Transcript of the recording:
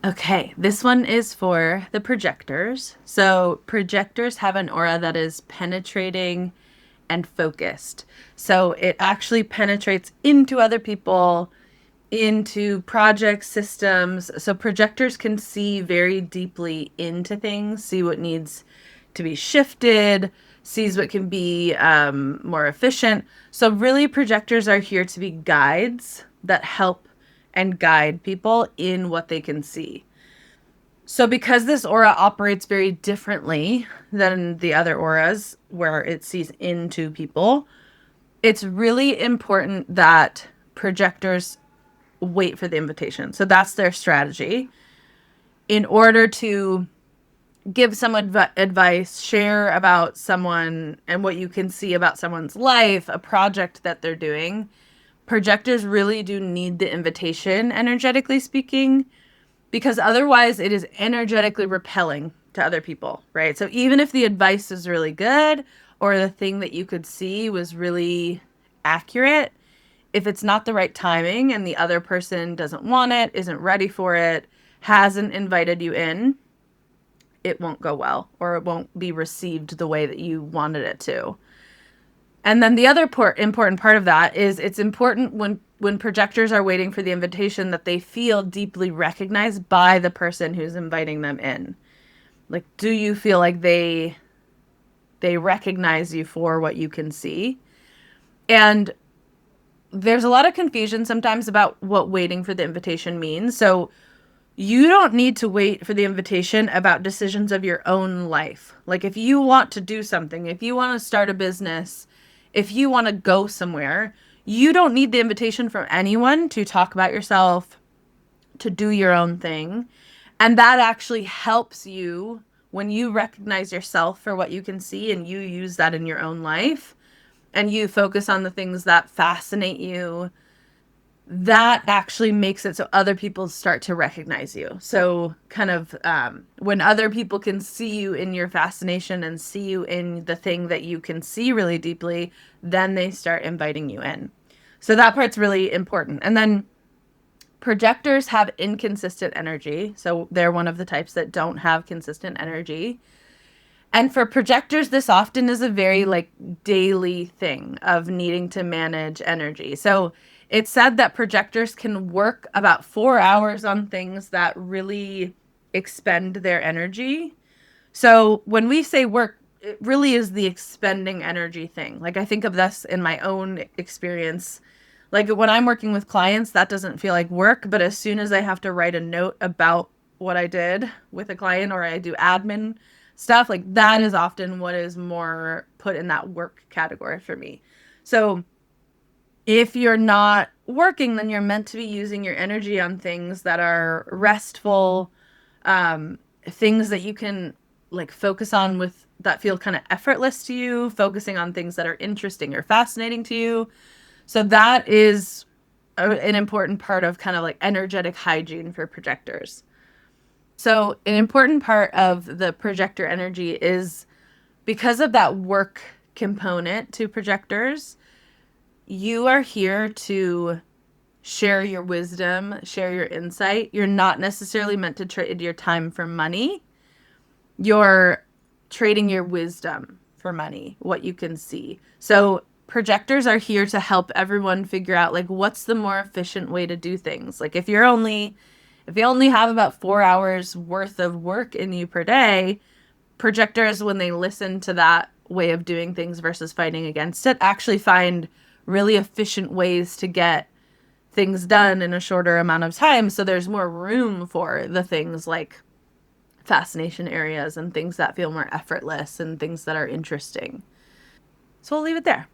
Okay, this one is for the projectors. So, projectors have an aura that is penetrating and focused. So, it actually penetrates into other people, into project systems. So, projectors can see very deeply into things, see what needs to be shifted, sees what can be more efficient. So, really, projectors are here to be guides that help and guide people in what they can see. So, because this aura operates very differently than the other auras where it sees into people, it's really important that projectors wait for the invitation. So, that's their strategy in order to give someone advice, share about someone and what you can see about someone's life, a project that they're doing. Projectors really do need the invitation, energetically speaking, because otherwise it is energetically repelling to other people, right? So even if the advice is really good or the thing that you could see was really accurate, if it's not the right timing and the other person doesn't want it, isn't ready for it, hasn't invited you in, it won't go well or it won't be received the way that you wanted it to. And then the other important part of that is it's important when projectors are waiting for the invitation that they feel deeply recognized by the person who's inviting them in. Like, do you feel like they recognize you for what you can see? And there's a lot of confusion sometimes about what waiting for the invitation means. So you don't need to wait for the invitation about decisions of your own life. Like if you want to do something, if you want to start a business, if you want to go somewhere, you don't need the invitation from anyone to talk about yourself, to do your own thing. And that actually helps you when you recognize yourself for what you can see and you use that in your own life and you focus on the things that fascinate you, that actually makes it so other people start to recognize you. So kind of when other people can see you in your fascination and see you in the thing that you can see really deeply, then they start inviting you in. So that part's really important. And then projectors have inconsistent energy. So they're one of the types that don't have consistent energy. And for projectors, this often is a very like daily thing of needing to manage energy. So it's said that projectors can work about 4 hours on things that really expend their energy. So when we say work, it really is the expending energy thing. Like I think of this in my own experience. Like when I'm working with clients, that doesn't feel like work. But as soon as I have to write a note about what I did with a client or I do admin stuff, like that is often what is more put in that work category for me. So if you're not working, then you're meant to be using your energy on things that are restful, things that you can like focus on with that feel kind of effortless to you, focusing on things that are interesting or fascinating to you. So that is an important part of kind of like energetic hygiene for projectors. So an important part of the projector energy is because of that work component to projectors, you are here to share your wisdom, share your insight. You're not necessarily meant to trade your time for money. You're trading your wisdom for money, what you can see. So projectors are here to help everyone figure out like what's the more efficient way to do things. Like if you only have about 4 hours worth of work in you per day, projectors, when they listen to that way of doing things versus fighting against it, actually find really efficient ways to get things done in a shorter amount of time. So there's more room for the things like fascination areas and things that feel more effortless and things that are interesting. So we'll leave it there.